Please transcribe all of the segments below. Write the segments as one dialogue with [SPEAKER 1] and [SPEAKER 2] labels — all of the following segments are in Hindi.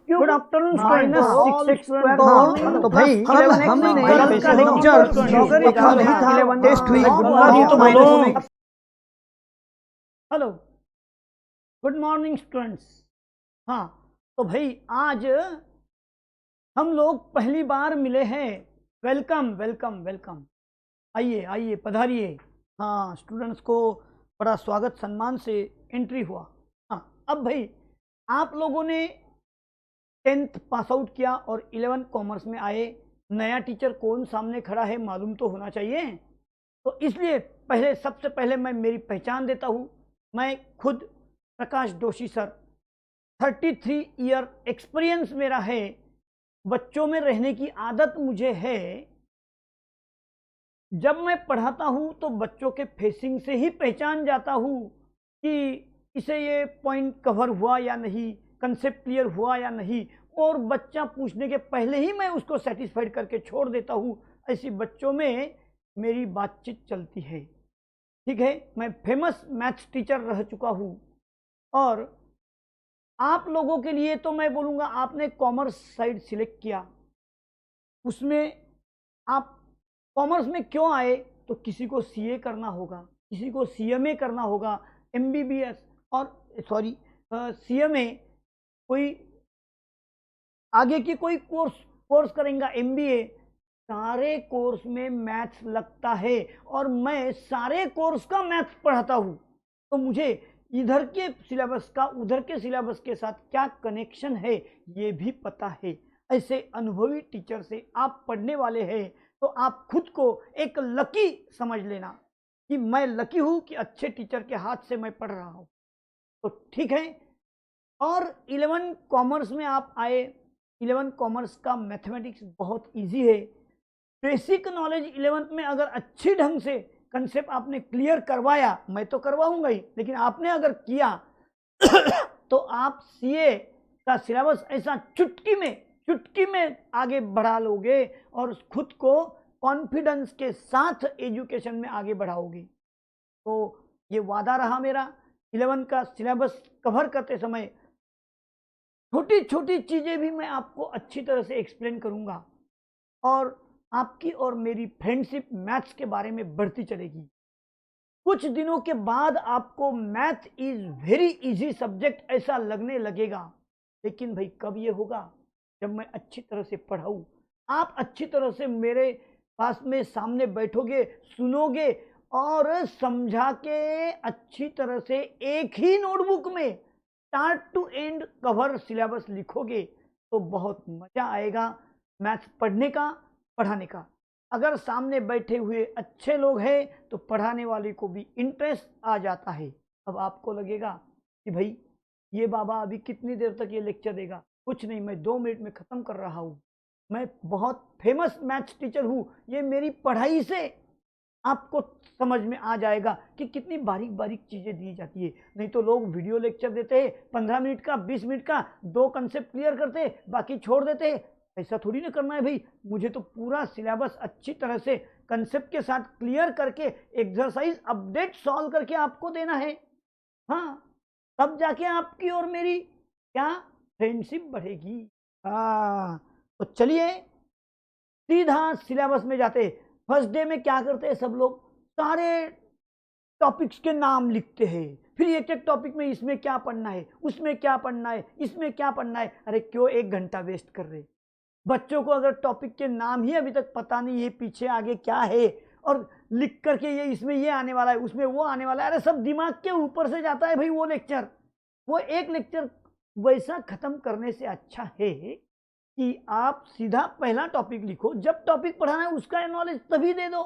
[SPEAKER 1] Good afternoon
[SPEAKER 2] students.
[SPEAKER 1] तो भाई टेस्ट हुई। Hello, good morning students. हाँ, तो भाई आज हम लोग पहली बार मिले हैं। वेलकम वेलकम वेलकम, आइए आइए पधारिए। हाँ, स्टूडेंट्स को बड़ा स्वागत सम्मान से एंट्री हुआ। हाँ, अब भाई आप लोगों ने 10th पास आउट किया और 11 कॉमर्स में आए। नया टीचर कौन सामने खड़ा है मालूम तो होना चाहिए। तो इसलिए सबसे पहले मैं मेरी पहचान देता हूँ। मैं खुद Prakash Joshi sir, 33 year experience मेरा है। बच्चों में रहने की आदत मुझे है। जब मैं पढ़ाता हूँ तो बच्चों के फेसिंग से ही पहचान जाता हूँ कि इसे ये पॉइंट कवर हुआ या नहीं, कंसेप्ट क्लियर हुआ या नहीं, और बच्चा पूछने के पहले ही मैं उसको सेटिस्फाइड करके छोड़ देता हूँ। ऐसी बच्चों में मेरी बातचीत चलती है। ठीक है, मैं फेमस मैथ्स टीचर रह चुका हूँ। और आप लोगों के लिए तो मैं बोलूँगा, आपने कॉमर्स साइड सिलेक्ट किया, उसमें आप कॉमर्स में क्यों आए? तो किसी को सीए करना होगा, किसी को सीएमए करना होगा, एमबीबीएस और सीएमए, कोई आगे की कोई कोर्स करेंगे, एमबीए। सारे कोर्स में मैथ्स लगता है और मैं सारे कोर्स का मैथ्स पढ़ाता हूँ। तो मुझे इधर के सिलेबस का उधर के सिलेबस के साथ क्या कनेक्शन है ये भी पता है। ऐसे अनुभवी टीचर से आप पढ़ने वाले हैं तो आप खुद को एक लकी समझ लेना कि मैं लकी हूँ कि अच्छे टीचर के हाथ से मैं पढ़ रहा हूँ। तो ठीक है। और 11 कॉमर्स में आप आए। 11 कॉमर्स का मैथमेटिक्स बहुत इजी है। बेसिक नॉलेज 11th में अगर अच्छी ढंग से कंसेप्ट आपने क्लियर करवाया, मैं तो करवाऊंगा ही, लेकिन आपने अगर किया तो आप सीए का सिलेबस ऐसा चुटकी में आगे बढ़ा लोगे और खुद को कॉन्फिडेंस के साथ एजुकेशन में आगे बढ़ाओगे। तो ये वादा रहा मेरा। 11 का सिलेबस कवर करते समय छोटी छोटी चीजें भी मैं आपको अच्छी तरह से एक्सप्लेन करूंगा और आपकी और मेरी फ्रेंडशिप मैथ्स के बारे में बढ़ती चलेगी। कुछ दिनों के बाद आपको math is very easy subject ऐसा लगने लगेगा। लेकिन भाई कब ये होगा? जब मैं अच्छी तरह से पढ़ाऊँ। आप अच्छी तरह से मेरे पास में सामने बैठोगे, सुनोगे और समझा के अच्छी तरह से एक ही नोटबुक में start to end cover syllabus लिखोगे तो बहुत मजा आएगा मैथ्स पढ़ने का, पढ़ाने का। अगर सामने बैठे हुए अच्छे लोग हैं तो पढ़ाने वाले को भी इंटरेस्ट आ जाता है। अब आपको लगेगा कि भाई ये बाबा अभी कितनी देर तक ये लेक्चर देगा। कुछ नहीं, मैं 2 मिनट में ख़त्म कर रहा हूँ। मैं बहुत फेमस मैथ्स टीचर हूँ। ये मेरी पढ़ाई से आपको समझ में आ जाएगा कि कितनी बारीक बारीक चीज़ें दी जाती है। नहीं तो लोग वीडियो लेक्चर देते हैं 15 मिनट का, 20 मिनट का, 2 कंसेप्ट क्लियर करते हैं, बाकी छोड़ देते हैं। ऐसा थोड़ी ना करना है भाई। मुझे तो पूरा सिलेबस अच्छी तरह से कंसेप्ट के साथ क्लियर करके एक्सरसाइज अपडेट सॉल्व करके आपको देना है। हाँ, तब जाके आपकी और मेरी क्या फ्रेंडशिप बढ़ेगी। हाँ, तो चलिए सीधा सिलेबस में जाते। फर्स्ट डे में क्या करते हैं सब लोग? सारे टॉपिक्स के नाम लिखते हैं, फिर एक एक टॉपिक में इसमें क्या पढ़ना है, उसमें क्या पढ़ना है, इसमें क्या पढ़ना है। अरे क्यों 1 घंटा वेस्ट कर रहे? बच्चों को अगर टॉपिक के नाम ही अभी तक पता नहीं है, पीछे आगे क्या है, और लिख करके ये इसमें ये आने वाला है, उसमें वो आने वाला है, अरे सब दिमाग के ऊपर से जाता है भाई वो लेक्चर। वो एक लेक्चर वैसा खत्म करने से अच्छा है कि आप सीधा पहला टॉपिक लिखो। जब टॉपिक पढ़ाना है उसका नॉलेज तभी दे दो,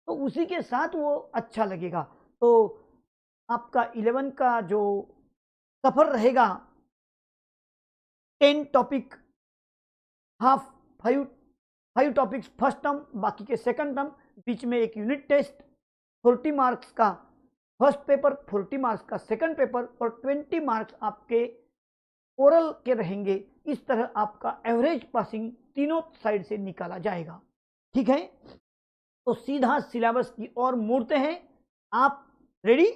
[SPEAKER 1] तो उसी के साथ वो अच्छा लगेगा। तो आपका 11 का जो सफर रहेगा, 10 topic, half 5 topics first term, बाकी के सेकंड टर्म, बीच में एक यूनिट टेस्ट, 40 मार्क्स का फर्स्ट पेपर, 40 मार्क्स का सेकंड पेपर और 20 मार्क्स आपके ओरल के रहेंगे। इस तरह आपका एवरेज पासिंग तीनों साइड से निकाला जाएगा। ठीक है, तो सीधा सिलेबस की ओर मुड़ते हैं। आप रेडी?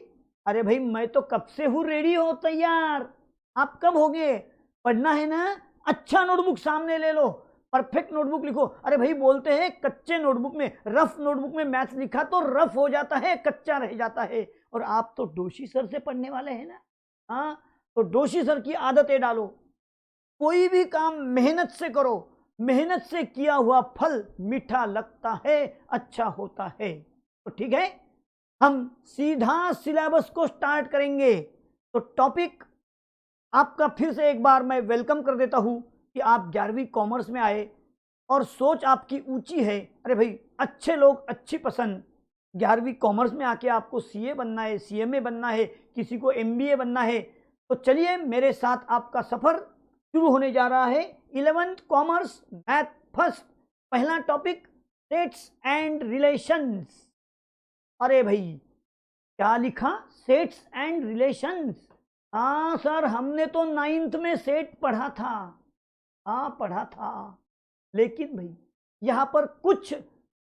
[SPEAKER 1] अरे भाई मैं तो कब से हूँ रेडी हो, तैयार। आप कब होगे? पढ़ना है ना? अच्छा नोटबुक सामने ले लो, परफेक्ट नोटबुक लिखो। अरे भाई बोलते हैं कच्चे नोटबुक में, रफ नोटबुक में मैथ्स लिखा तो रफ हो जाता है, कच्चा रह जाता है। और आप तो डोशी सर से पढ़ने वाले हैं ना, हाँ, तो डोशी सर की आदतें डालो। कोई भी काम मेहनत से करो, मेहनत से किया हुआ फल मीठा लगता है, अच्छा होता है। तो ठीक है, हम सीधा सिलेबस को स्टार्ट करेंगे। तो टॉपिक आपका फिर से एक बार मैं वेलकम कर देता हूं कि आप 11वीं कॉमर्स में आए और सोच आपकी ऊंची है। अरे भाई अच्छे लोग अच्छी पसंद, 11वीं कॉमर्स में आके आपको सीए बनना है, सीएमए बनना है, किसी को एमबीए बनना है। तो चलिए मेरे साथ आपका सफर शुरू होने जा रहा है। 11th कॉमर्स मैथ फर्स्ट, पहला टॉपिक सेट्स एंड रिलेशंस। अरे भाई क्या लिखा, सेट्स एंड रिलेशंस। हाँ सर, हमने तो 9th में सेट पढ़ा था, हाँ पढ़ा था, लेकिन भाई यहाँ पर कुछ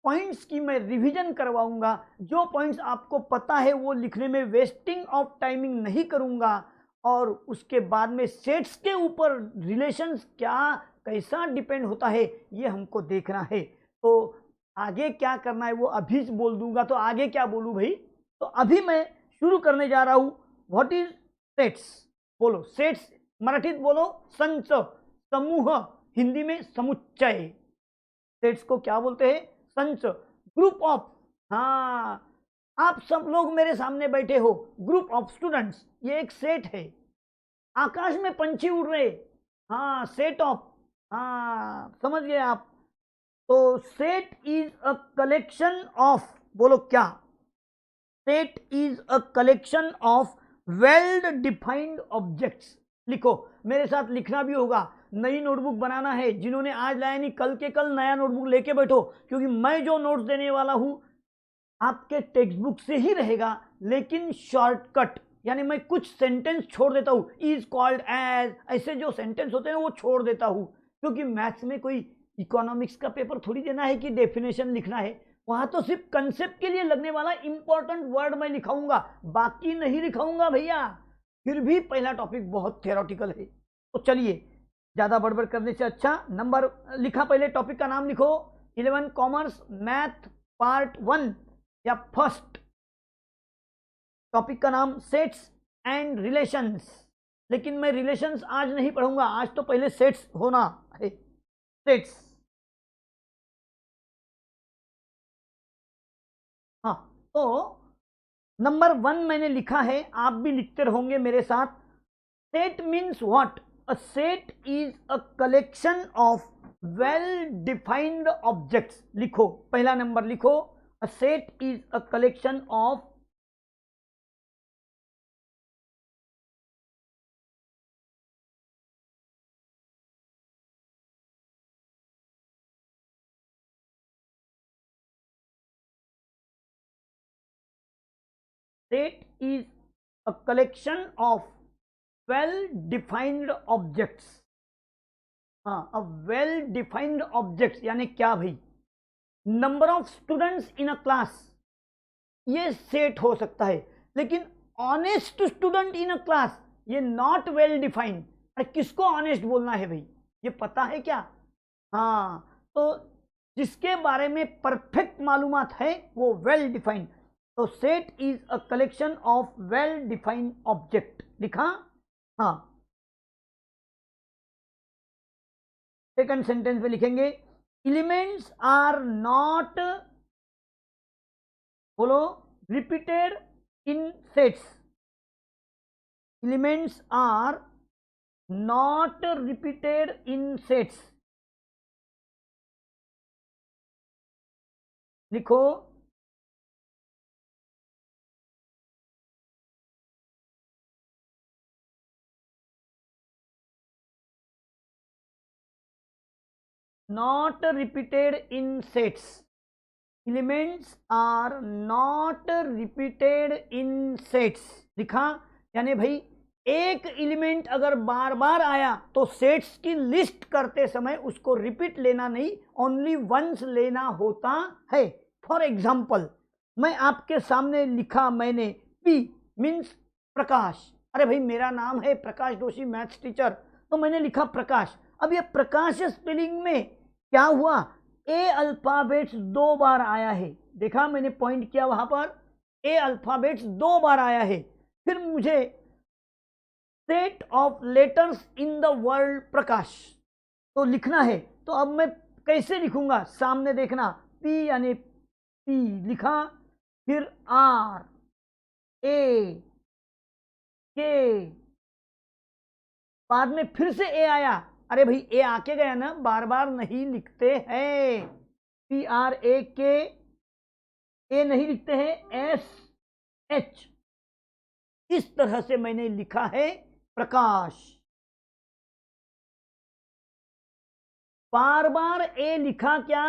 [SPEAKER 1] पॉइंट्स की मैं रिवीजन करवाऊंगा। जो पॉइंट्स आपको पता है वो लिखने में वेस्टिंग ऑफ टाइमिंग नहीं करूंगा, और उसके बाद में सेट्स के ऊपर रिलेशंस क्या कैसा डिपेंड होता है ये हमको देखना है। तो आगे क्या करना है वो अभी बोल दूंगा। तो आगे क्या बोलूं भाई, तो अभी मैं शुरू करने जा रहा हूं। व्हाट इज सेट्स, बोलो सेट्स, मराठीत बोलो संच, समूह, हिंदी में समुच्चय। सेट्स को क्या बोलते हैं, संच, ग्रुप ऑफ। हाँ, आप सब लोग मेरे सामने बैठे हो, ग्रुप ऑफ स्टूडेंट्स, ये एक सेट है। आकाश में पंछी उड़ रहे, हाँ सेट ऑफ, हाँ समझ गए आप। तो set is a collection of, बोलो क्या, set is a collection of well defined objects. लिखो, मेरे साथ लिखना भी होगा। नई नोटबुक बनाना है, जिन्होंने आज लाया नहीं कल के कल नया नोटबुक लेके बैठो, क्योंकि मैं जो नोट्स देने वाला हूं आपके टेक्स्ट बुक से ही रहेगा, लेकिन शॉर्टकट, यानी मैं कुछ सेंटेंस छोड़ देता हूं, इज कॉल्ड एज, ऐसे जो सेंटेंस होते हैं वो छोड़ देता हूं, क्योंकि मैथ्स में कोई इकोनॉमिक्स का पेपर थोड़ी देना है कि डेफिनेशन लिखना है। वहां तो सिर्फ कंसेप्ट के लिए लगने वाला इंपॉर्टेंट वर्ड मैं लिखाऊंगा, बाकी नहीं लिखाऊंगा भैया। फिर भी पहला टॉपिक बहुत थ्योरेटिकल है। तो चलिए, ज्यादा बड़बड़ करने से अच्छा नंबर लिखा, पहले टॉपिक का नाम लिखो, 11 कॉमर्स मैथ पार्ट 1 या फर्स्ट। टॉपिक का नाम सेट्स एंड रिलेशंस, लेकिन मैं रिलेशंस आज नहीं पढ़ूंगा, आज तो पहले सेट्स होना है। सेट्स, हाँ, तो नंबर 1 मैंने लिखा है, आप भी लिखते रहोगे मेरे साथ। Set means what, a set is a collection of well defined objects. लिखो, पहला नंबर लिखो, अ set is a collection of set is a collection of well defined objects। हाँ, a well defined objects यानी क्या भाई, number of students in a class, ये सेट हो सकता है, लेकिन honest student in a class ये नॉट वेल डिफाइंड। अरे किसको ऑनेस्ट बोलना है भाई, ये पता है क्या? हाँ, तो जिसके बारे में परफेक्ट मालूमात है वो वेल डिफाइंड। तो set is a collection of well defined object, लिखा। हाँ, सेकंड सेंटेंस में लिखेंगे, एलिमेंट्स आर नॉट, बोलो, repeated in sets. Elements are not repeated in sets, लिखो। not repeated in sets, elements are not repeated in sets, लिखा। यानी भाई एक एलिमेंट अगर बार बार आया तो सेट्स की लिस्ट करते समय उसको रिपीट लेना नहीं, ओनली वंस लेना होता है। फॉर एग्जाम्पल, मैं आपके सामने लिखा मैंने, पी मीन्स प्रकाश। अरे भाई मेरा नाम है प्रकाश जोशी, मैथ्स टीचर, तो मैंने लिखा प्रकाश। अब ये प्रकाश स्पेलिंग में क्या हुआ, ए अल्फाबेट्स 2 बार आया है, देखा मैंने पॉइंट किया वहां पर, ए अल्फाबेट्स 2 बार आया है। फिर मुझे set of letters in the word Prakash तो लिखना है, तो अब मैं कैसे लिखूंगा, सामने देखना, पी यानी पी लिखा, फिर आर, ए, के, बाद में फिर से ए आया, अरे भाई ए आके गया ना, बार बार नहीं लिखते हैं, पी आर ए के, ए नहीं लिखते हैं, एस एच, इस तरह से मैंने लिखा है प्रकाश। बार बार ए लिखा क्या,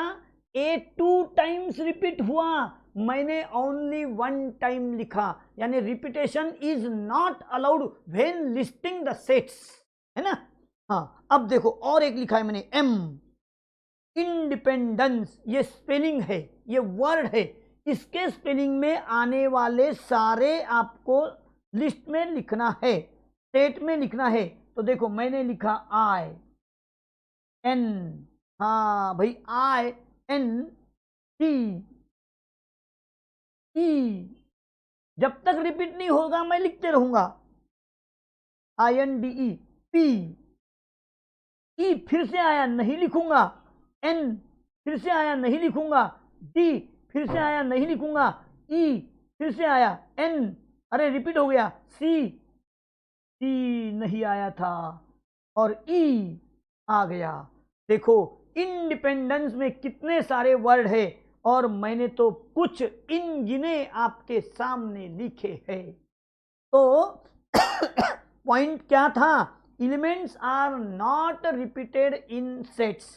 [SPEAKER 1] ए 2 टाइम्स रिपीट हुआ, मैंने ओनली 1 टाइम लिखा, यानी repetition is not allowed when listing the sets, है ना। हाँ, अब देखो और एक लिखा है मैंने, एम, इंडिपेंडेंस, ये स्पेलिंग है, ये वर्ड है, इसके स्पेलिंग में आने वाले सारे आपको लिस्ट में लिखना है, स्टेट में लिखना है। तो देखो मैंने लिखा आई एन, हाँ भाई आई एन टी ई, जब तक रिपीट नहीं होगा मैं लिखते रहूंगा, I N D E, P, E फिर से आया नहीं लिखूंगा, एन फिर से आया नहीं लिखूंगा, डी फिर से आया नहीं लिखूंगा, ई फिर से आया, एन अरे रिपीट हो गया, सी नहीं आया था, और ई आ गया। देखो इंडिपेंडेंस में कितने सारे वर्ड है, और मैंने तो कुछ इन गिने आपके सामने लिखे हैं। तो पॉइंट क्या था, elements are not repeated in sets,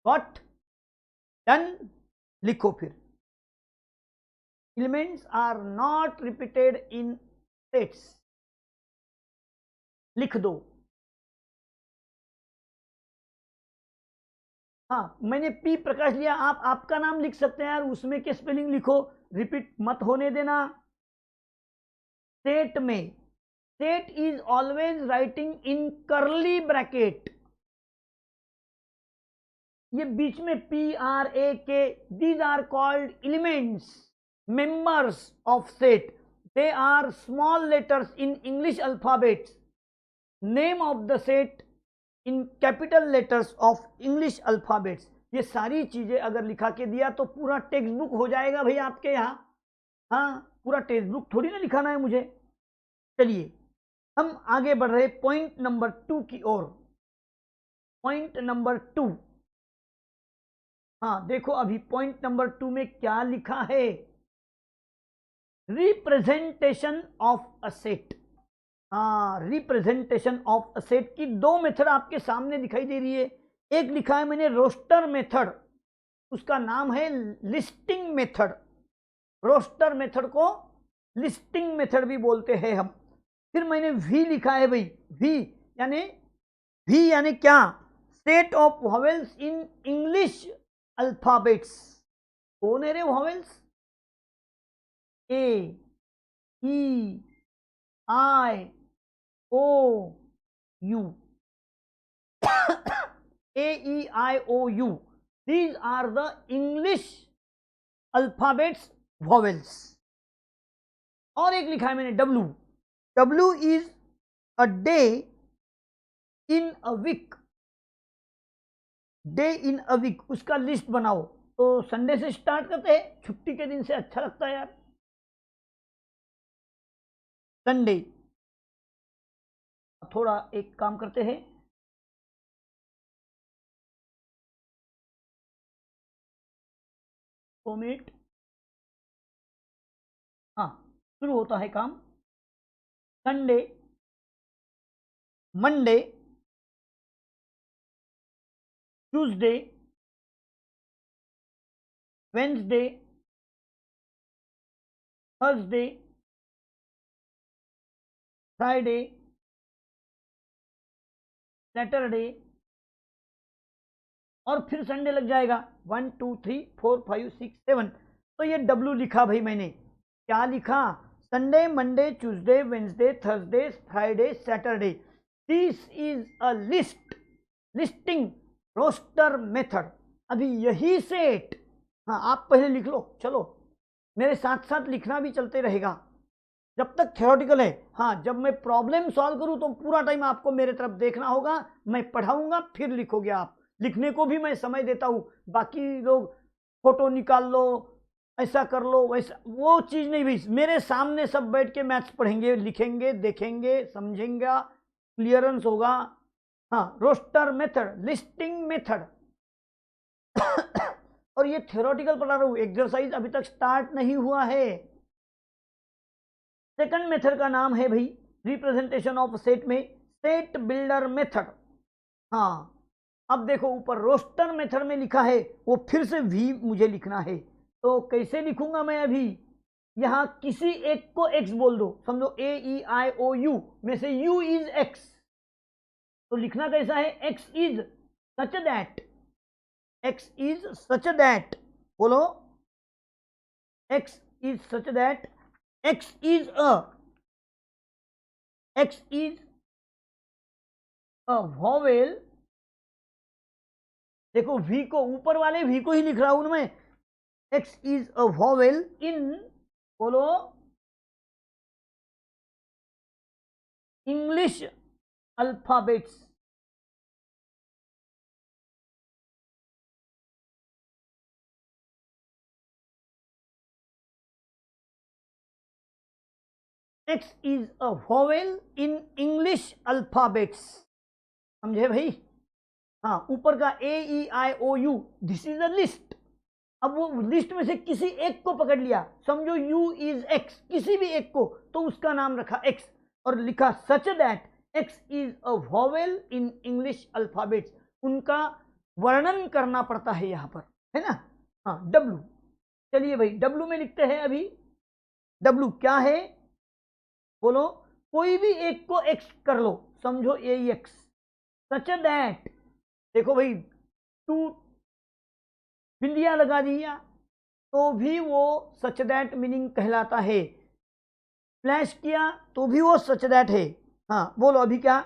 [SPEAKER 1] what done, लिखो फिर, elements are not repeated in sets, लिख दो। हाँ, मैंने पी प्रकाश लिया, आप आपका नाम लिख सकते हैं यार, उसमें के स्पेलिंग लिखो, रिपीट मत होने देना। सेट में, set is always writing in curly bracket, ये बीच में P R A K, these are called elements, members of set, they are small letters in English alphabets, name of the set in capital letters of English alphabets. ये सारी चीजें अगर लिखा के दिया तो पूरा टेक्स्ट बुक हो जाएगा भाई आपके यहाँ, हाँ पूरा टेक्स्ट बुक थोड़ी ना लिखाना है मुझे। चलिए हम आगे बढ़ रहे पॉइंट नंबर 2 की ओर। पॉइंट नंबर 2, हाँ देखो अभी पॉइंट नंबर 2 में क्या लिखा है, रिप्रेजेंटेशन ऑफ अ सेट। हाँ, रिप्रेजेंटेशन ऑफ अ सेट की 2 मेथड आपके सामने दिखाई दे रही है। एक लिखा है मैंने रोस्टर मेथड, उसका नाम है लिस्टिंग मेथड, रोस्टर मेथड को लिस्टिंग मेथड भी बोलते हैं हम। फिर मैंने वी लिखा है भाई, वी यानी क्या, set of vowels in English alphabets. कौन है रे vowels, A E I O U, A E I O U, these are the English alphabets vowels। और एक लिखा है मैंने W, W is a day in a week, day in a week, उसका लिस्ट बनाओ। तो संडे से स्टार्ट करते हैं, छुट्टी के दिन से अच्छा लगता है यार, संडे। थोड़ा एक काम करते हैं, मिनट, हाँ शुरू होता है काम। Sunday, Monday, Tuesday, Wednesday, Thursday, Friday, Saturday, और फिर संडे लग जाएगा। 1 2 3 4 5 6 7। तो ये डब्ल्यू लिखा भाई मैंने, क्या लिखा, Sunday, Monday, Tuesday, Wednesday, Thursday, Friday, Saturday. This is a list listing, roster method. अभी यही सेट, हाँ आप पहले लिख लो, चलो मेरे साथ साथ लिखना भी चलते रहेगा जब तक थ्योरेटिकल है। हाँ, जब मैं प्रॉब्लम सॉल्व करूं तो पूरा टाइम आपको मेरे तरफ देखना होगा, मैं पढ़ाऊंगा फिर लिखोगे आप। लिखने को भी मैं समय देता हूं, बाकी लोग फोटो निकाल लो, ऐसा कर लो, वैसा, वो चीज नहीं भाई। मेरे सामने सब बैठ के मैथ्स पढ़ेंगे, लिखेंगे, देखेंगे, समझेंगे, क्लियरेंस होगा। हाँ, रोस्टर मेथड, लिस्टिंग मेथड और ये थ्योरेटिकल पढ़ा रहा हूं, एक्सरसाइज अभी तक स्टार्ट नहीं हुआ है। सेकंड मेथड का नाम है भाई रिप्रेजेंटेशन ऑफ सेट में सेट बिल्डर मेथड। हाँ, अब देखो ऊपर रोस्टर मेथड में लिखा है, वो फिर से वी मुझे लिखना है, तो कैसे लिखूंगा मैं? अभी यहां किसी एक को एक्स बोल दो, समझो ए ई आई ओ यू में से यू इज एक्स, तो लिखना कैसा है? X is such that, x is such that, बोलो x is such that, x is a vowel. देखो वी को, ऊपर वाले वी को ही लिख रहा हूं मैं। X is a vowel in, बोलो English alphabets. X is a vowel in English alphabets, समझे भाई? हाँ, ऊपर का A E I O U, this is a list. अब वो लिस्ट में से किसी एक को पकड़ लिया, समझो यू इज एक्स, किसी भी एक को, तो उसका नाम रखा एक्स और लिखा सच that x is a vowel in English alphabets. उनका वर्णन करना पड़ता है यहां पर, है ना? हाँ, डब्लू, चलिए भाई डब्लू में लिखते हैं अभी। डब्लू क्या है? बोलो, कोई भी एक को एक्स कर लो, समझो ए एक्स, सच दैट, देखो भाई टू बिंदिया लगा दिया तो भी वो सच दैट मीनिंग कहलाता है, फ्लैश किया तो भी वो सच दैट है। हाँ बोलो अभी क्या?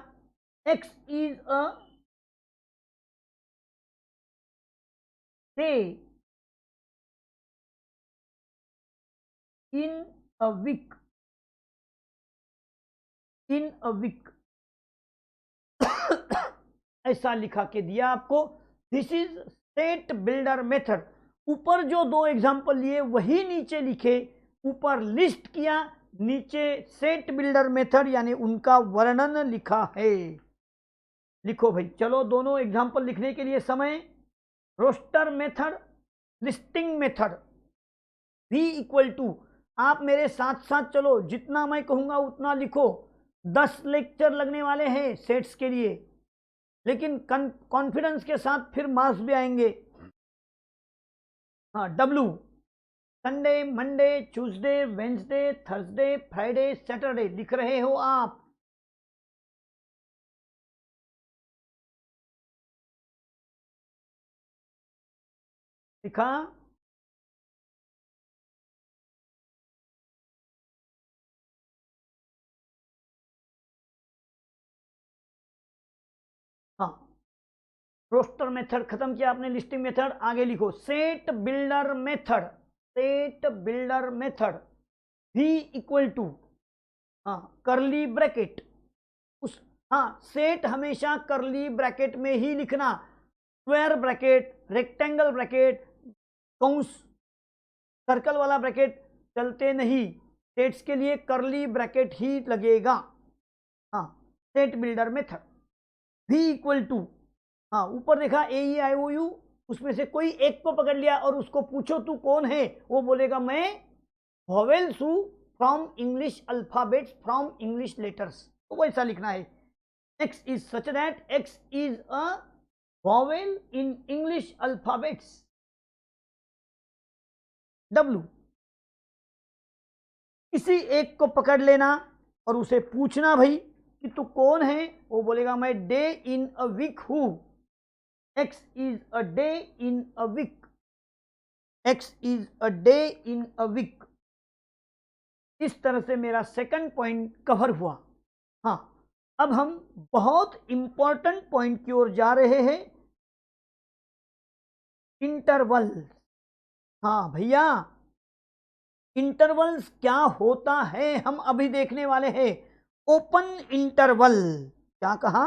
[SPEAKER 1] X is a day in a week, in a week ऐसा लिखा के दिया आपको। This is set builder method. ऊपर जो दो एग्जांपल लिए वही नीचे लिखे, ऊपर लिस्ट किया, नीचे सेट बिल्डर मेथड यानी उनका वर्णन लिखा है। लिखो भाई, चलो दोनों एग्जांपल लिखने के लिए समय, roster method, listing method. v equal to, आप मेरे साथ साथ चलो, जितना मैं कहूंगा उतना लिखो। 10 लेक्चर लगने वाले हैं सेट्स के लिए, लेकिन कॉन्फिडेंस के साथ फिर मार्क्स भी आएंगे। हाँ, W, Sunday, Monday, Tuesday, Wednesday, Thursday, Friday, Saturday लिख रहे हो आप। लिखा? हाँ, रोस्टर मेथड खत्म किया आपने, लिस्टिंग मेथड आगे लिखो। Set builder method, set builder method v equal to, हाँ करली ब्रैकेट, उस, हाँ सेट हमेशा करली ब्रैकेट में ही लिखना, स्क्वायर ब्रैकेट, रेक्टेंगल ब्रैकेट, कंस, सर्कल वाला ब्रैकेट चलते नहीं, सेट्स के लिए करली ब्रैकेट ही लगेगा। हाँ, set builder method v equal to, हाँ ऊपर देखा ए ई आई ओ यू, उसमें से कोई एक को पकड़ लिया और उसको पूछो तू कौन है, वो बोलेगा मैं वॉवेल्स हूं from English alphabets, from English letters, तो वैसा लिखना है। X is such that x is a vowel in English alphabets. W, किसी एक को पकड़ लेना और उसे पूछना भाई कि तू कौन है, वो बोलेगा मैं डे इन अ वीक हूं, X is a day in a week, X is a day in a week. इस तरह से मेरा सेकंड पॉइंट कवर हुआ। हाँ, अब हम बहुत इंपॉर्टेंट पॉइंट की ओर जा रहे हैं, इंटरवल। हाँ भैया, इंटरवल्स क्या होता है हम अभी देखने वाले हैं। ओपन इंटरवल, क्या कहा?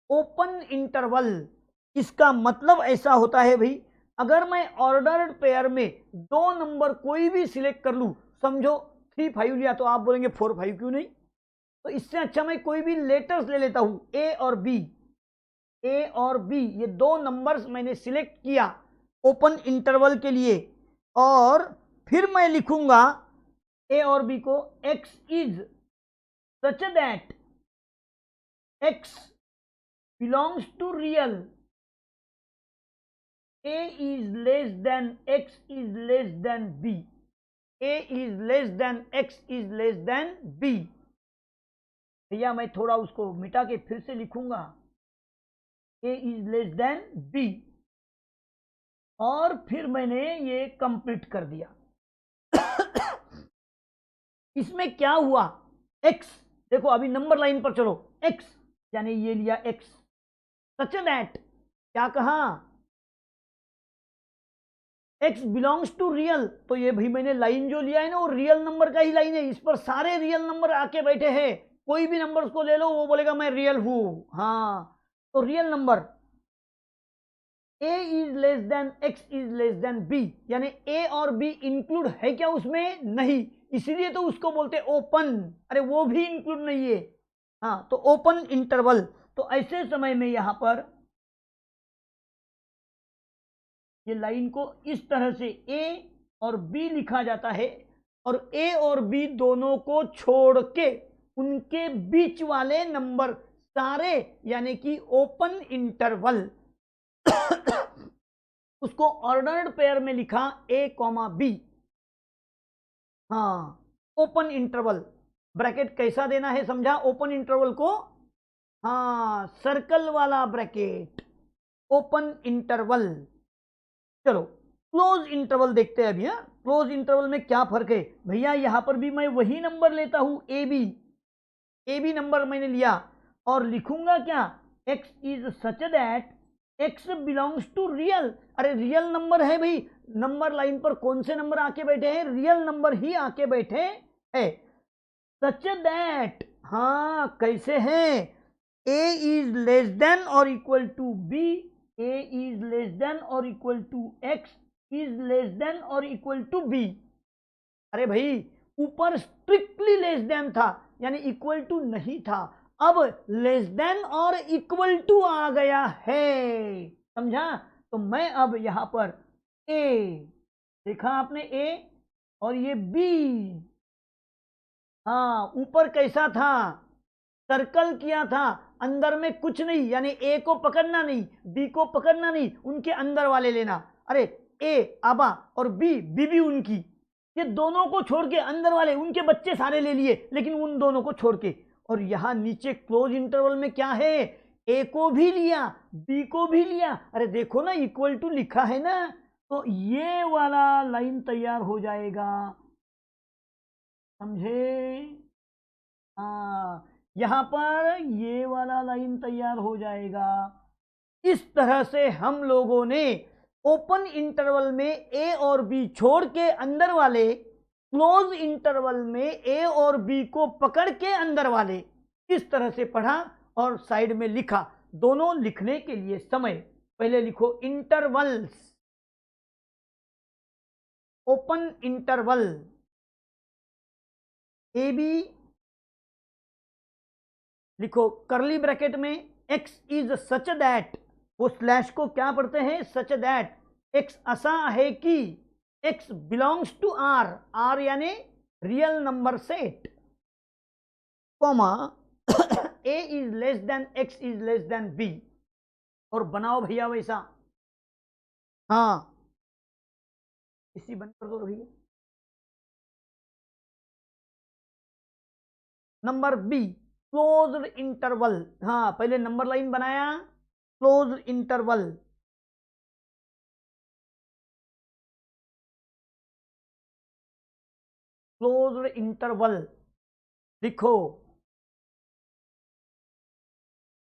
[SPEAKER 1] Open interval. इसका मतलब ऐसा होता है भाई, अगर मैं ऑर्डर्ड पेयर में दो नंबर कोई भी सिलेक्ट कर लूं, समझो 3 5 लिया, तो आप बोलेंगे 4 5 क्यों नहीं? तो इससे अच्छा मैं कोई भी लेटर्स ले लेता हूं, ए और बी। ए और बी ये दो नंबर्स मैंने सिलेक्ट किया ओपन इंटरवल के लिए, और फिर मैं लिखूंगा ए और बी को, X is such that x belongs to real, a is less than x is less than b, a is less than x is less than b। भैया मैं थोड़ा उसको मिटा के फिर से लिखूंगा, a is less than b, और फिर मैंने ये कंप्लीट कर दिया। इसमें क्या हुआ, x, देखो अभी नंबर लाइन पर चलो, x यानी ये लिया x, सच दैट क्या कहा, x बिलोंग्स टू रियल, तो ये भाई मैंने लाइन जो लिया है ना वो रियल नंबर का ही लाइन है, इस पर सारे रियल नंबर आके बैठे हैं, कोई भी नंबर को ले लो वो बोलेगा मैं रियल हूं। हाँ, तो real number a is less than x is less than b, यानी a और b इंक्लूड है क्या उसमें? नहीं, इसीलिए तो उसको बोलते ओपन, अरे वो भी इंक्लूड नहीं है। हाँ, तो ओपन इंटरवल। तो ऐसे समय में यहां पर ये लाइन को इस तरह से a और b लिखा जाता है, और a और b दोनों को छोड़ के उनके बीच वाले नंबर सारे, यानी कि ओपन इंटरवल, उसको ऑर्डर्ड पेयर में लिखा a कॉमा बी। हाँ, ओपन इंटरवल, ब्रैकेट कैसा देना है समझा ओपन इंटरवल को? हाँ, सर्कल वाला ब्रैकेट, ओपन इंटरवल। चलो क्लोज इंटरवल देखते हैं अभी। क्लोज इंटरवल में क्या फर्क है भैया, यहां पर भी मैं वही नंबर लेता हूं, ए बी नंबर मैंने लिया, और लिखूंगा क्या, x is such that x belongs to real. अरे रियल नंबर है भाई, नंबर लाइन पर कौन से नंबर आके बैठे हैं? रियल नंबर ही आके बैठे हैं। सच दैट, हाँ कैसे हैं, a इज लेस देन और equal to b, a is less than और equal to x is less than और इक्वल टू b। अरे भाई ऊपर स्ट्रिक्टली लेस देन था, यानी इक्वल टू नहीं था, अब लेस देन और इक्वल टू आ गया है, समझा? तो मैं अब यहां पर a, देखा आपने a, और ये b। हाँ, ऊपर कैसा था, सर्कल किया था, अंदर में कुछ नहीं, यानी ए को पकड़ना नहीं, बी को पकड़ना नहीं, उनके अंदर वाले लेना। अरे ए आबा और बी बीबी उनकी, ये दोनों को छोड़ के अंदर वाले उनके बच्चे सारे ले लिए, लेकिन उन दोनों को छोड़ के। और यहां नीचे क्लोज इंटरवल में क्या है, ए को भी लिया बी को भी लिया, अरे देखो ना इक्वल टू लिखा है ना, तो ये वाला लाइन तैयार हो जाएगा, समझे? हाँ, यहां पर ये वाला लाइन तैयार हो जाएगा। इस तरह से हम लोगों ने ओपन इंटरवल में ए और बी छोड़ के अंदर वाले, क्लोज इंटरवल में ए और बी को पकड़ के अंदर वाले, इस तरह से पढ़ा और साइड में लिखा। दोनों लिखने के लिए समय, पहले लिखो intervals, open interval A B, लिखो करली ब्रैकेट में x इज सच दैट, वो स्लैश को क्या पढ़ते हैं, सच दैट x ऐसा है कि x belongs to r, r यानी real number set, comma a is less than x is less than b, और बनाओ भैया वैसा। हाँ, इसी बंद कर दो भैया। Number B, closed interval. हाँ, पहले नंबर लाइन बनाया, क्लोज्ड इंटरवल, क्लोज्ड इंटरवल लिखो,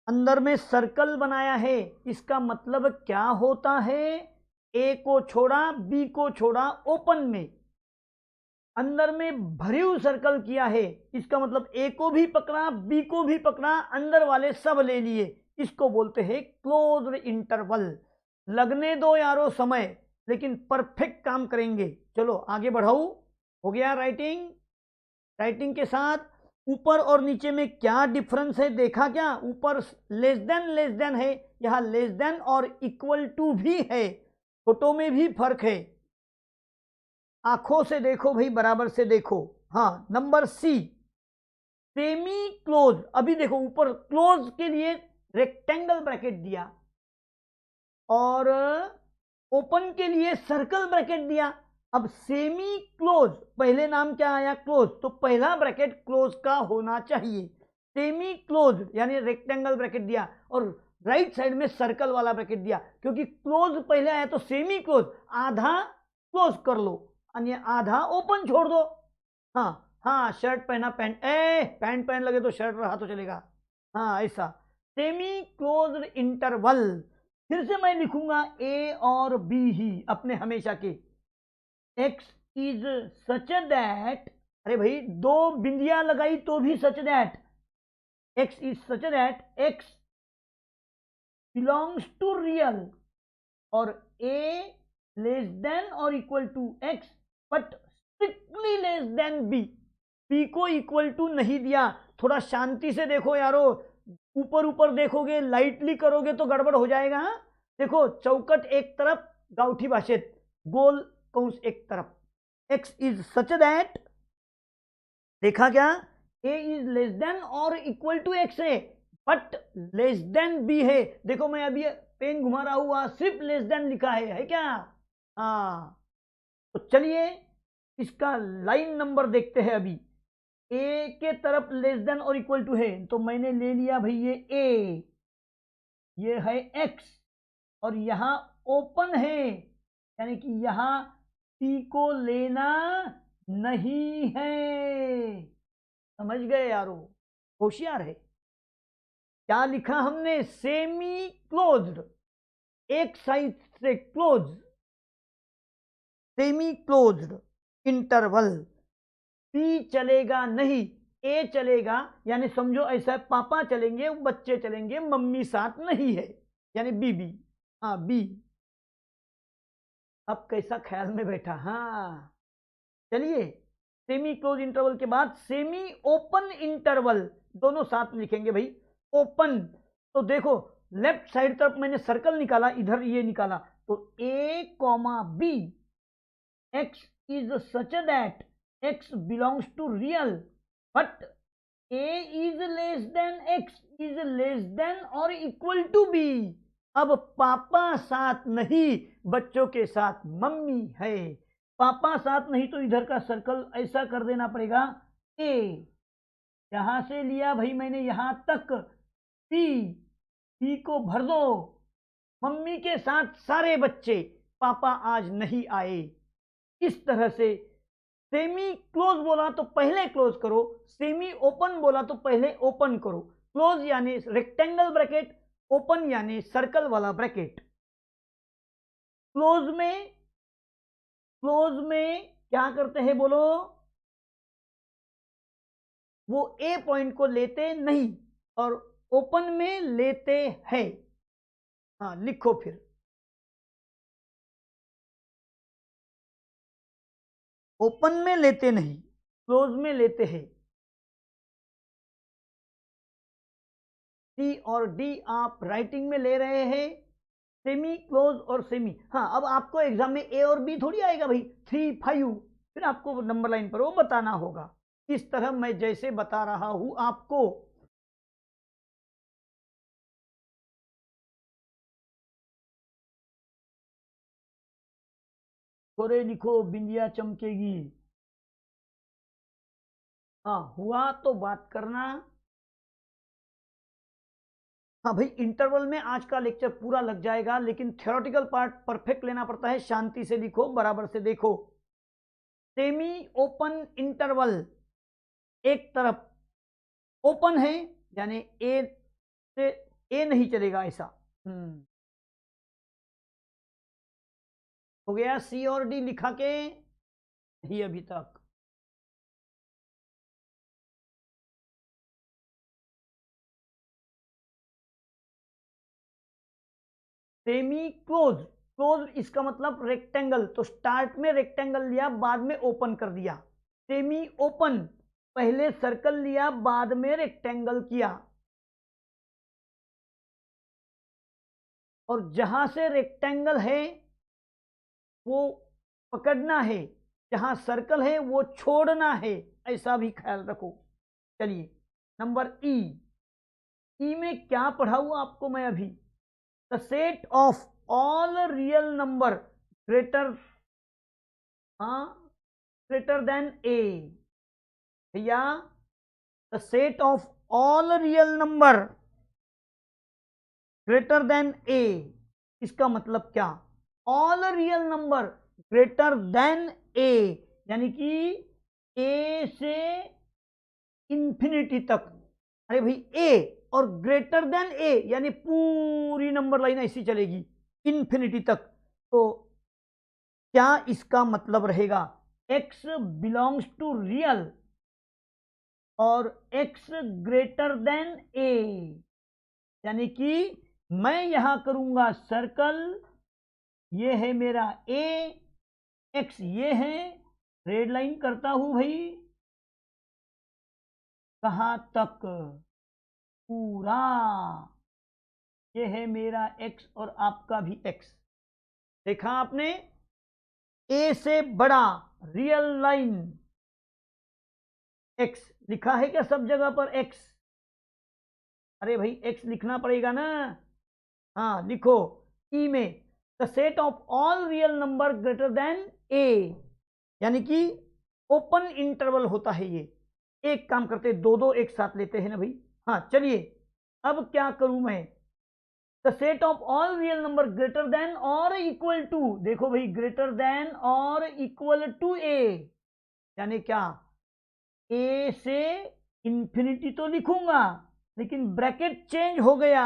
[SPEAKER 1] अंदर में सर्कल बनाया है, इसका मतलब क्या होता है? ए को छोड़ा, बी को छोड़ा, ओपन में अंदर में भरीव सर्कल किया है, इसका मतलब ए को भी पकड़ा, बी को भी पकड़ा, अंदर वाले सब ले लिए, इसको बोलते हैं क्लोज्ड इंटरवल। लगने दो यारो समय, लेकिन परफेक्ट काम करेंगे। चलो आगे बढ़ाओ। हो गया राइटिंग। राइटिंग के साथ ऊपर और नीचे में क्या डिफरेंस है देखा क्या? ऊपर लेस देन है, यहां लेस देन और इक्वल टू भी है, फोटो में भी फर्क है। आंखों से देखो भाई, बराबर से देखो। हाँ, नंबर सी सेमी क्लोज। अभी देखो ऊपर क्लोज के लिए रेक्टेंगल ब्रैकेट दिया और ओपन के लिए सर्कल ब्रैकेट दिया। अब सेमी क्लोज, पहले नाम क्या आया? क्लोज, तो पहला ब्रैकेट क्लोज का होना चाहिए। सेमी क्लोज यानी रेक्टेंगल ब्रैकेट दिया और राइट साइड में सर्कल वाला ब्रैकेट दिया, क्योंकि क्लोज पहले आया तो सेमी क्लोज आधा क्लोज कर लो, अन्य आधा ओपन छोड़ दो। हाँ हाँ, शर्ट पहना पैंट, पैंट पहन लगे तो शर्ट रहा तो चलेगा। हाँ ऐसा सेमी क्लोज्ड इंटरवल। फिर से मैं लिखूंगा ए और बी ही अपने हमेशा के। एक्स इज सच दैट, अरे भाई दो बिंदियां लगाई तो भी such that, x is such that x belongs to real और ए लेस देन और equal to X but strictly less than B. B को इक्वल टू नहीं दिया। थोड़ा शांति से देखो यारो, ऊपर ऊपर देखोगे, लाइटली करोगे तो गड़बड़ हो जाएगा। हाँ देखो, चौकट एक तरफ, गाउठी भाषेत गोल कंस एक तरफ। एक्स इज सच दैट, देखा क्या? ए इज लेस देन और इक्वल टू एक्स है बट लेस देन बी है। देखो मैं अभी पेन घुमा रहा हूं, सिर्फ लेस देन लिखा है क्या? हाँ, तो चलिए इसका लाइन नंबर देखते हैं। अभी ए के तरफ लेस देन और इक्वल टू है, तो मैंने ले लिया भाई ये ए, ये है एक्स और यहां ओपन है, यानी कि यहां सी को लेना नहीं है। समझ गए यारो? होशियार है। क्या लिखा हमने? सेमी क्लोज्ड, एक साइड से क्लोज, सेमी क्लोज्ड इंटरवल। सी चलेगा नहीं, ए चलेगा, यानी समझो ऐसा है, पापा चलेंगे, बच्चे चलेंगे, मम्मी साथ नहीं है, यानी बी। हाँ बी। अब कैसा ख्याल में बैठा? हाँ चलिए, सेमी क्लोज इंटरवल के बाद सेमी ओपन इंटरवल, दोनों साथ लिखेंगे भाई। ओपन, तो देखो लेफ्ट साइड तरफ मैंने सर्कल निकाला, इधर ये निकाला, तो A comma B, x is such that x belongs to real but A is less than x is less than और इक्वल टू बी। अब पापा साथ नहीं, बच्चों के साथ मम्मी है। पापा साथ नहीं तो इधर का सर्कल ऐसा कर देना पड़ेगा। ए यहां से लिया भाई मैंने यहां तक, सी को भर दो, मम्मी के साथ सारे बच्चे, पापा आज नहीं आए। इस तरह से सेमी क्लोज बोला तो पहले क्लोज करो, सेमी ओपन बोला तो पहले ओपन करो। क्लोज यानी रेक्टेंगल ब्रैकेट, ओपन यानी सर्कल वाला ब्रैकेट। क्लोज में क्या करते हैं बोलो? वो ए पॉइंट को लेते नहीं और ओपन में लेते हैं। हाँ लिखो फिर, ओपन में लेते नहीं, क्लोज में लेते हैं। सी और डी आप राइटिंग में ले रहे हैं, सेमी क्लोज और सेमी। हाँ अब आपको एग्जाम में ए और बी थोड़ी आएगा भाई, 3 5, फिर आपको नंबर लाइन पर वो बताना होगा। इस तरह मैं जैसे बता रहा हूं आपको। थोड़े लिखो, बिंदिया चमकेगी। हाँ हुआ तो बात करना। हाँ भाई, इंटरवल में आज का लेक्चर पूरा लग जाएगा, लेकिन थ्योरेटिकल पार्ट परफेक्ट लेना पड़ता है। शांति से लिखो, बराबर से देखो। सेमी ओपन इंटरवल, एक तरफ ओपन है यानी ए से ए नहीं चलेगा ऐसा। हो गया। सी और डी लिखा के नहीं अभी तक। सेमी क्लोज, क्लोज इसका मतलब रेक्टेंगल, तो स्टार्ट में रेक्टेंगल लिया बाद में ओपन कर दिया। सेमी ओपन, पहले सर्कल लिया बाद में रेक्टेंगल किया। और जहां से रेक्टेंगल है वो पकड़ना है, जहां सर्कल है वो छोड़ना है, ऐसा भी ख्याल रखो। चलिए नंबर ई। ई में क्या पढ़ाऊं आपको मैं अभी? The set of all real number greater, greater than A. भैया the set of all real number greater than A, इसका मतलब क्या? All real number greater than A, यानी कि ए से इंफिनिटी तक। अरे भाई ए और ग्रेटर देन ए यानी पूरी नंबर लाइन ऐसी चलेगी इंफिनिटी तक। तो क्या इसका मतलब रहेगा? x बिलोंग्स टू रियल और x ग्रेटर देन ए, यानी कि मैं यहां करूंगा सर्कल, ये है मेरा ए, x ये है, रेड लाइन करता हूं भाई कहां तक? पूरा। ये है मेरा x और आपका भी x। देखा आपने? ए से बड़ा रियल लाइन x लिखा है क्या सब जगह पर x? अरे भाई x लिखना पड़ेगा ना। हाँ लिखो। ई में the set of all real number greater than A, यानी कि ओपन इंटरवल होता है ये। एक काम करते दो दो एक साथ लेते हैं ना भाई। हाँ चलिए अब क्या करूं मैं? The set of all real number greater than और इक्वल टू, देखो भाई ग्रेटर देन और इक्वल टू ए, यानी क्या? ए से इंफिनिटी तो लिखूंगा लेकिन ब्रैकेट चेंज हो गया।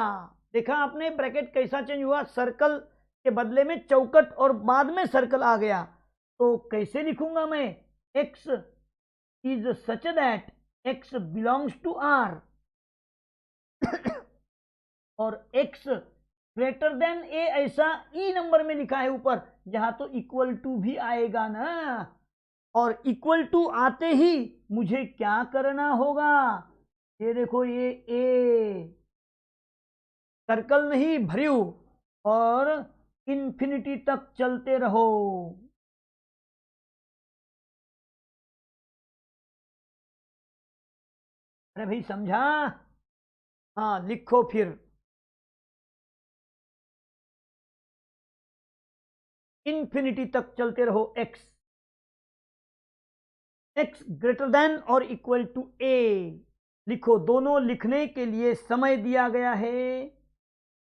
[SPEAKER 1] देखा आपने ब्रैकेट कैसा चेंज हुआ? सर्कल के बदले में चौकट और बाद में सर्कल आ गया। तो कैसे लिखूंगा मैं? x is such that x belongs to r और x ग्रेटर देन ए, ऐसा ई नंबर में लिखा है ऊपर, जहां तो इक्वल टू भी आएगा ना। और इक्वल टू आते ही मुझे क्या करना होगा? ये देखो ये ए, सर्कल नहीं भरियो और इंफिनिटी तक चलते रहो। अरे भाई समझा? हाँ लिखो फिर। इंफिनिटी तक चलते रहो x, x ग्रेटर देन और इक्वल टू ए। लिखो, दोनों लिखने के लिए समय दिया गया है,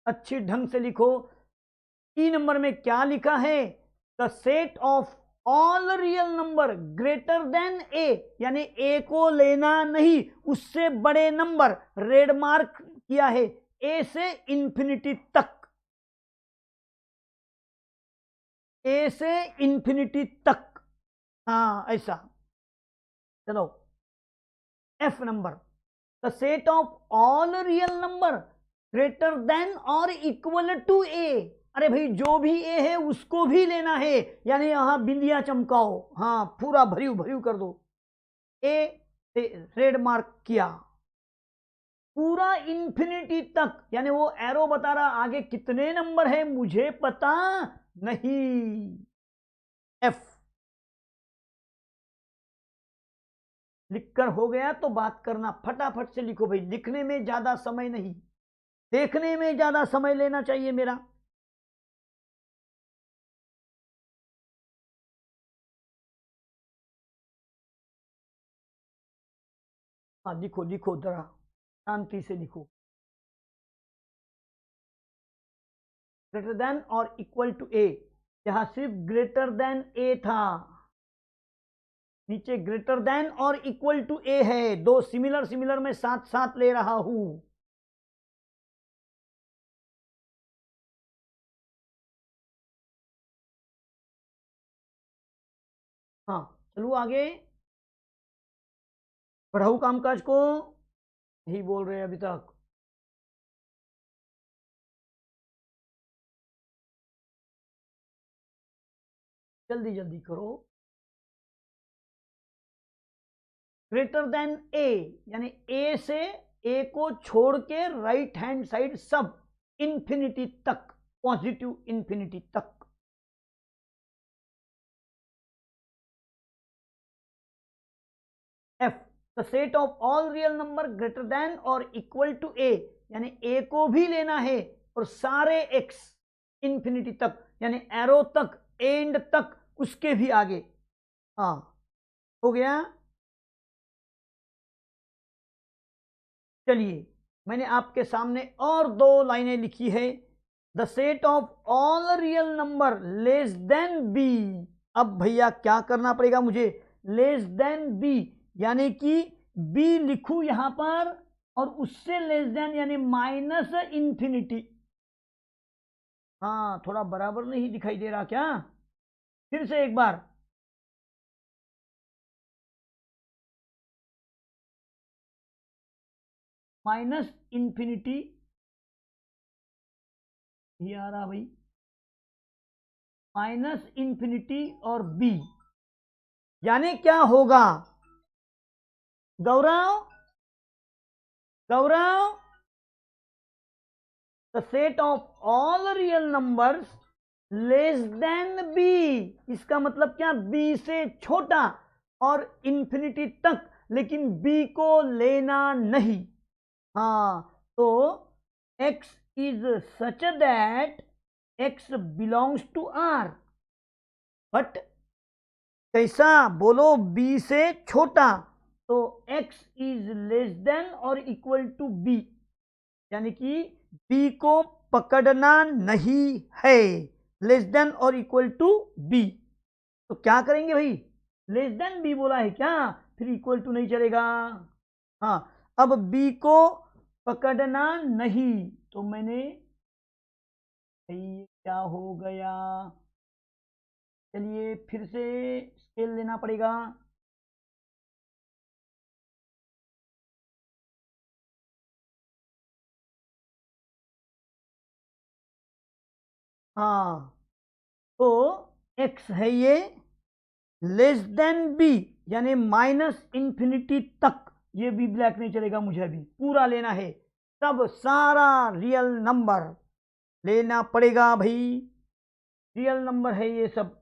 [SPEAKER 1] अच्छी ढंग से लिखो। ई नंबर में क्या लिखा है? The set of all real number greater than A, यानी ए को लेना नहीं, उससे बड़े नंबर, रेड मार्क किया है, ए से इंफिनिटी तक, ए से इंफिनिटी तक। हाँ ऐसा। चलो F number, the set of all real number greater than और इक्वल टू ए। अरे भाई जो भी ए है उसको भी लेना है, यानी यहां बिंदिया चमकाओ, हाँ पूरा भरियो भरियो कर दो। ए से रेड मार्क किया, पूरा इंफिनिटी तक, यानी वो एरो बता रहा आगे कितने नंबर है मुझे पता नहीं। एफ लिखकर हो गया तो बात करना फटाफट से लिखो भाई, लिखने में ज्यादा समय नहीं, देखने में ज्यादा समय लेना चाहिए मेरा। हाँ लिखो लिखो जरा शांति से लिखो। ग्रेटर देन और इक्वल टू ए, यहां सिर्फ ग्रेटर देन ए था, नीचे ग्रेटर देन और इक्वल टू ए है, दो सिमिलर सिमिलर में साथ साथ ले रहा हूं। हाँ चलो आगे बढ़ाऊ कामकाज को, यही बोल रहे हैं अभी तक। जल्दी जल्दी करो। ग्रेटर देन ए, यानी ए से ए को छोड़ के राइट हैंड साइड सब इंफिनिटी तक, पॉजिटिव इंफिनिटी तक। F, the set of all real number greater than और इक्वल टू ए, यानी ए को भी लेना है और सारे एक्स इंफिनिटी तक, यानी एरो तक, एंड तक, उसके भी आगे। हाँ हो गया। चलिए मैंने आपके सामने और दो लाइनें लिखी है। The set of all real number less than B. अब भैया क्या करना पड़ेगा मुझे, लेस देन बी, यानी कि बी लिखूं यहां पर और उससे लेस देन यानी माइनस इंफिनिटी। हाँ थोड़ा बराबर नहीं दिखाई दे रहा क्या, फिर से एक बार। माइनस इंफिनिटी ये आ रहा भाई, माइनस इंफिनिटी और बी, यानी क्या होगा Gaurav, Gaurav, the set of all real numbers less than B, इसका मतलब क्या, बी से छोटा और इंफिनिटी तक, लेकिन बी को लेना नहीं। हाँ तो x is such that x belongs to r, but कैसा बोलो, b से छोटा, तो x इज लेस देन और इक्वल टू b, यानी कि b को पकड़ना नहीं है, लेस देन और इक्वल टू b। तो क्या करेंगे भाई, लेस देन b बोला है क्या, फिर इक्वल टू नहीं चलेगा। हाँ अब b को पकड़ना नहीं, तो मैंने, क्या हो गया, चलिए फिर से स्केल लेना पड़ेगा। हाँ तो x है ये लेस देन b, यानी माइनस इंफिनिटी तक, ये भी ब्लैक नहीं चलेगा, मुझे अभी पूरा लेना है, सब सारा रियल नंबर लेना पड़ेगा भाई, रियल नंबर है ये सब।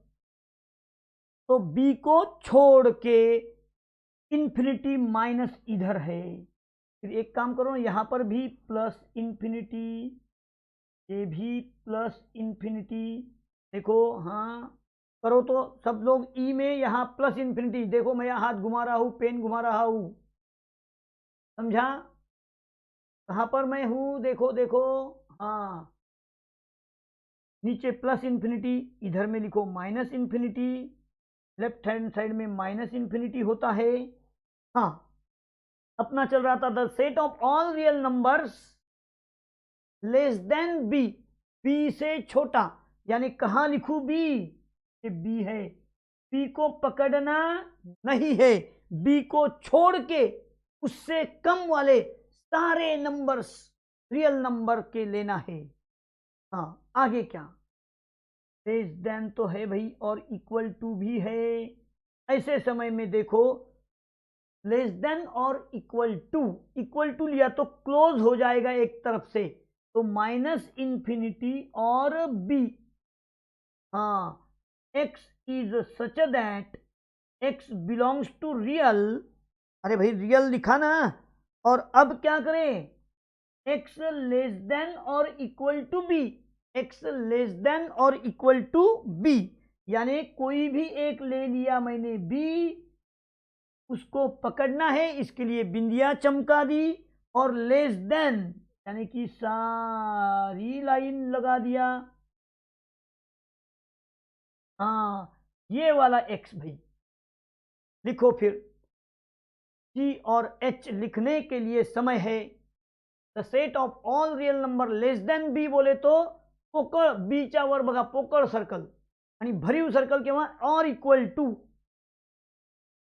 [SPEAKER 1] तो b को छोड़ के इंफिनिटी माइनस इधर है, फिर एक काम करो यहां पर भी प्लस इंफिनिटी, ये भी प्लस इंफिनिटी, देखो हाँ करो तो सब लोग ई में, यहाँ प्लस इंफिनिटी, देखो मैं यहाँ हाथ घुमा रहा हूँ, पेन घुमा रहा हूँ, समझा कहाँ पर मैं हूँ, देखो देखो, हाँ नीचे प्लस इंफिनिटी, इधर में लिखो minus infinity, left hand side में माइनस इंफिनिटी होता है। हाँ अपना चल रहा था the set of all real numbers less than B, B से छोटा, यानी कहाँ लिखू बी, ये बी है, बी को पकड़ना नहीं है, बी को छोड़ के उससे कम वाले सारे नंबर्स रियल नंबर के लेना है। हाँ आगे क्या, लेस देन तो है भाई और इक्वल टू भी है, ऐसे समय में देखो लेस देन और इक्वल टू लिया तो क्लोज हो जाएगा एक तरफ से, तो माइनस इंफिनिटी और b। हाँ x is such that x belongs to real, अरे भाई रियल लिखा ना, और अब क्या करें, x लेस देन और equal to b, x less than और इक्वल टू b, यानी कोई भी एक ले लिया मैंने b, उसको पकड़ना है, इसके लिए बिंदिया चमका दी, और लेस देन यानी कि सारी लाइन लगा दिया। हाँ ये वाला x भाई लिखो, फिर c और h लिखने के लिए समय है। The set of all real number less than b बोले तो पोकळ, बीचा वर बघा पोकळ सर्कल आणि भरीव सर्कल किंवा और इक्वल टू,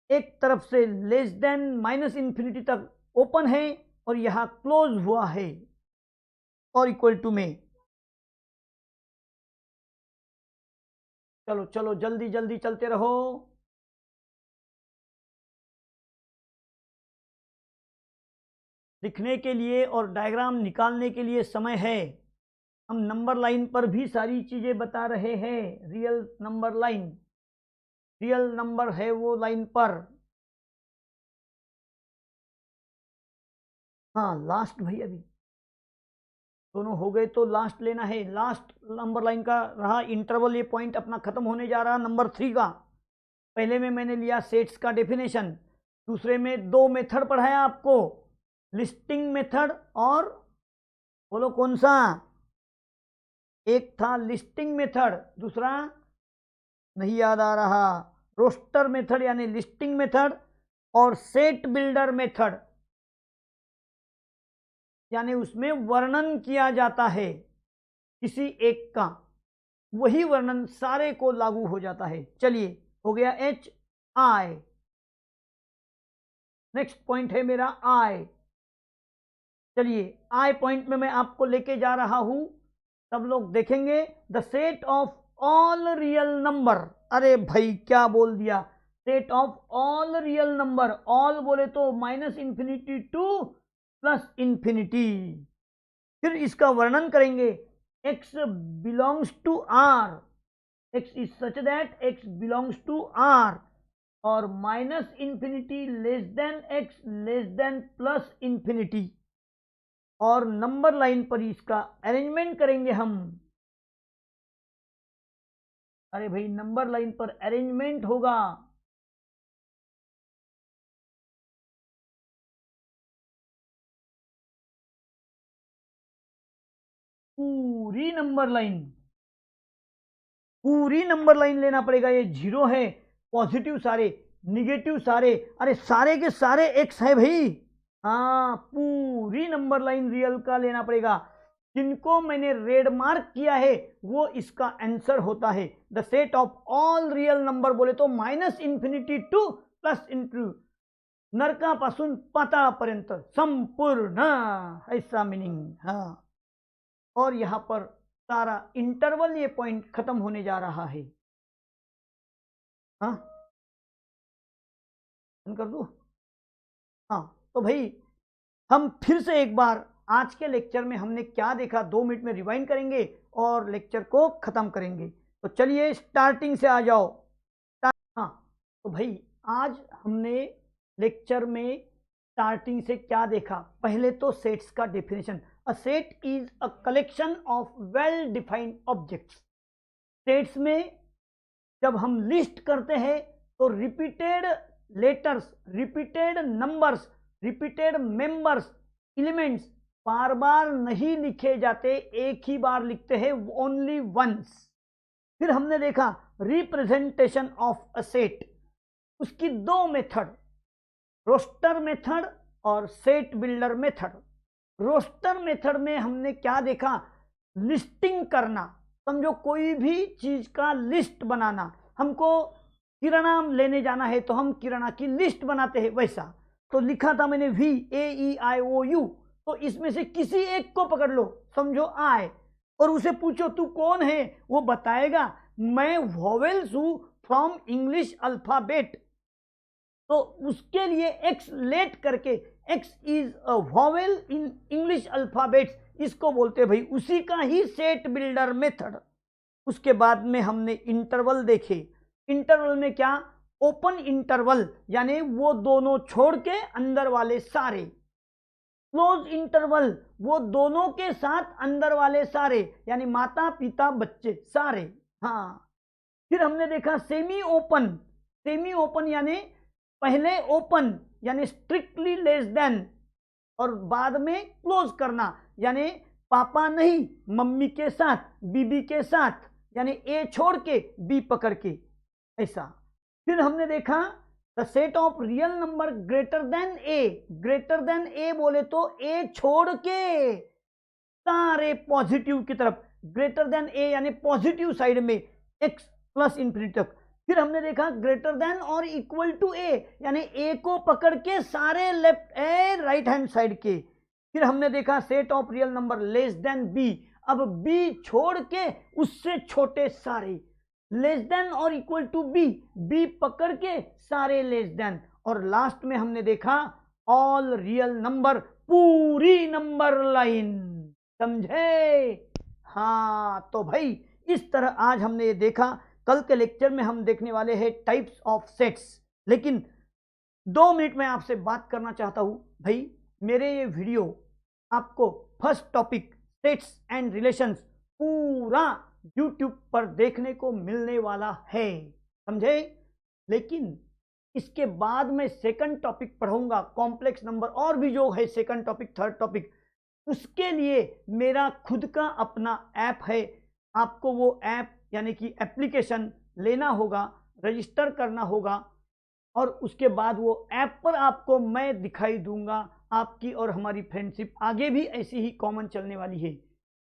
[SPEAKER 1] एक तरफ से लेस देन माइनस इन्फिनिटी तक ओपन है और यहां क्लोज हुआ है और इक्वल टू में। चलो चलो जल्दी जल्दी चलते रहो। लिखने के लिए और डायग्राम निकालने के लिए समय है। हम नंबर लाइन पर भी सारी चीजें बता रहे हैं। Real number line, real number है वो लाइन पर। हाँ लास्ट भाई, अभी दोनों हो गए तो लास्ट लेना है। लास्ट नंबर लाइन का रहा इंटरवल, ये पॉइंट अपना खत्म होने जा रहा नंबर 3 का। पहले में मैंने लिया सेट्स का डेफिनेशन, दूसरे में दो मेथड पढ़ाया आपको, लिस्टिंग मेथड और बोलो कौन सा, एक था लिस्टिंग मेथड, दूसरा नहीं याद आ रहा, रोस्टर मेथड यानी लिस्टिंग मेथड, और सेट बिल्डर मेथड यानी उसमें वर्णन किया जाता है किसी एक का, वही वर्णन सारे को लागू हो जाता है। चलिए हो गया एच आई। नेक्स्ट पॉइंट है मेरा आई। चलिए आई पॉइंट में मैं आपको लेके जा रहा हूं, सब लोग देखेंगे। The set of all real number, अरे भाई क्या बोल दिया, set of all real number. All बोले तो minus infinity to plus infinity. फिर इसका वर्णन करेंगे, x belongs to r, x is such that x belongs to r, और minus infinity less than x less than plus infinity. और नंबर लाइन पर इसका अरेंजमेंट करेंगे हम। अरे भाई नंबर लाइन पर अरेंजमेंट होगा, पूरी नंबर लाइन, पूरी नंबर लाइन लेना पड़ेगा। ये जीरो है, पॉजिटिव सारे, निगेटिव सारे, अरे सारे के सारे एक्स है भाई। हाँ पूरी नंबर लाइन रियल का लेना पड़ेगा। जिनको मैंने रेड मार्क किया है वो इसका आंसर होता है। The set of all real number बोले तो minus infinity to plus into नरकापासून पाताळापर्यंत संपूर्ण, ऐसा मीनिंग। हाँ और यहां पर सारा इंटरवल ये पॉइंट खत्म होने जा रहा है। हाँ कर दू। हाँ तो भाई हम फिर से एक बार आज के लेक्चर में हमने क्या देखा 2 मिनट में रिवाइंड करेंगे और लेक्चर को खत्म करेंगे। तो चलिए स्टार्टिंग से आ जाओ। हाँ तो भाई आज हमने लेक्चर में स्टार्टिंग से क्या देखा, पहले तो सेट्स का definition. A set is a collection of well defined objects. Sets में जब हम लिस्ट करते हैं तो repeated letters, repeated numbers, repeated members, elements बार बार नहीं लिखे जाते, एक ही बार लिखते हैं, ओनली वंस। फिर हमने देखा रिप्रेजेंटेशन ऑफ अ सेट, उसकी दो मेथड, रोस्टर मेथड और set builder method. Roster method में हमने क्या देखा, लिस्टिंग करना, समझो कोई भी चीज का लिस्ट बनाना। हमको किराना लेने जाना है तो हम किराना की लिस्ट बनाते हैं, वैसा। तो लिखा था मैंने VAEIOU, तो इसमें से किसी एक को पकड़ लो, समझो I, और उसे पूछो तू कौन है, वो बताएगा मैं वॉवेल्स हूं फ्रॉम इंग्लिश अल्फाबेट। तो उसके लिए एक्स लेट करके, x is a vowel in English alphabets, इसको बोलते हैं भाई, उसी का ही सेट बिल्डर मेथड। उसके बाद में हमने इंटरवल देखे। इंटरवल में क्या, ओपन इंटरवल यानी वो दोनों छोड़ के अंदर वाले सारे, क्लोज इंटरवल वो दोनों के साथ अंदर वाले सारे, यानी माता पिता बच्चे सारे। हाँ फिर हमने देखा सेमी ओपन। सेमी ओपन यानी पहले ओपन यानी स्ट्रिक्टली लेस देन, और बाद में क्लोज करना, यानी पापा नहीं मम्मी के साथ, बीबी के साथ, यानी ए छोड़ के बी पकड़ के, ऐसा। फिर हमने देखा the set of real number greater than A. Greater than A बोले तो ए छोड़ के सारे पॉजिटिव की तरफ, ग्रेटर देन ए यानी पॉजिटिव साइड में, एक्स प्लस इंफिनिटी तक। फिर हमने देखा ग्रेटर देन और इक्वल टू ए, यानी ए को पकड़ के सारे left a right hand side के। फिर हमने देखा set of real number less than B, अब बी छोड़ के उससे छोटे सारे, लेस देन और इक्वल टू बी, बी पकड़ के सारे लेस देन। और लास्ट में हमने देखा ऑल रियल नंबर, पूरी नंबर लाइन। समझे? हाँ, तो भाई इस तरह आज हमने ये देखा। कल के लेक्चर में हम देखने वाले हैं टाइप्स ऑफ सेट्स। लेकिन 2 मिनट में आपसे बात करना चाहता हूं भाई, मेरे ये वीडियो आपको first topic sets and relations पूरा यूट्यूब पर देखने को मिलने वाला है, समझे? लेकिन इसके बाद में सेकंड टॉपिक पढ़ूंगा, कॉम्प्लेक्स नंबर और भी जो है सेकंड टॉपिक थर्ड टॉपिक, उसके लिए मेरा खुद का अपना ऐप है। आपको वो ऐप यानी कि एप्लीकेशन लेना होगा, रजिस्टर करना होगा, और उसके बाद वो ऐप पर आपको मैं दिखाई दूंगा। आपकी और हमारी फ्रेंडशिप आगे भी ऐसी ही कॉमन चलने वाली है।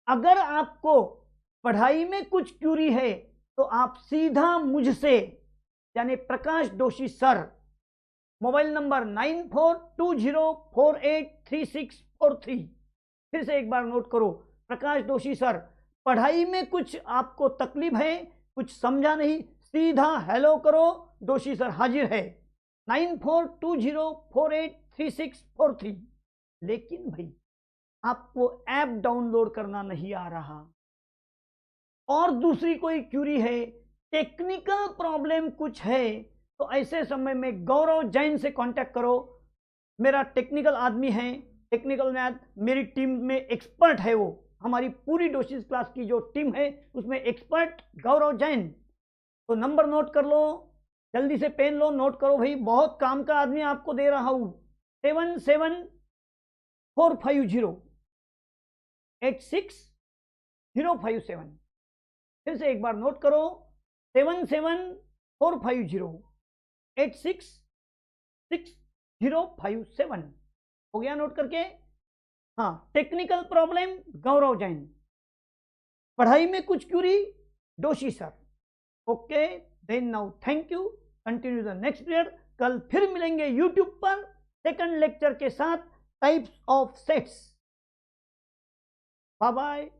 [SPEAKER 1] अगर आपको पढ़ाई में कुछ क्यूरी है तो आप सीधा मुझसे यानी प्रकाश दोषी सर, मोबाइल नंबर 9420483643, फिर से एक बार नोट करो, प्रकाश दोषी सर, पढ़ाई में कुछ आपको तकलीफ है, कुछ समझा नहीं, सीधा हेलो करो, दोषी सर हाजिर है, 9420483643। लेकिन भाई आपको ऐप डाउनलोड करना नहीं आ रहा, और दूसरी कोई क्यूरी है, टेक्निकल प्रॉब्लम कुछ है, तो ऐसे समय में गौरव जैन से कांटेक्ट करो। मेरा टेक्निकल आदमी है, टेक्निकल मैथ मेरी टीम में एक्सपर्ट है, वो हमारी पूरी डोशीज क्लास की जो टीम है उसमें एक्सपर्ट गौरव जैन। तो नंबर नोट कर लो, जल्दी से पेन लो, नोट करो भाई, बहुत काम का आदमी आपको दे रहा हूं। 77450860057। फिर से एक बार नोट करो, 77450866057। हो गया नोट करके? हाँ, टेक्निकल प्रॉब्लम गौरव जैन, पढ़ाई में कुछ क्यूरी दोषी sir. Okay then, now thank you, continue the next period. कल फिर मिलेंगे यूट्यूब पर सेकंड लेक्चर के साथ, types of sets. Bye bye.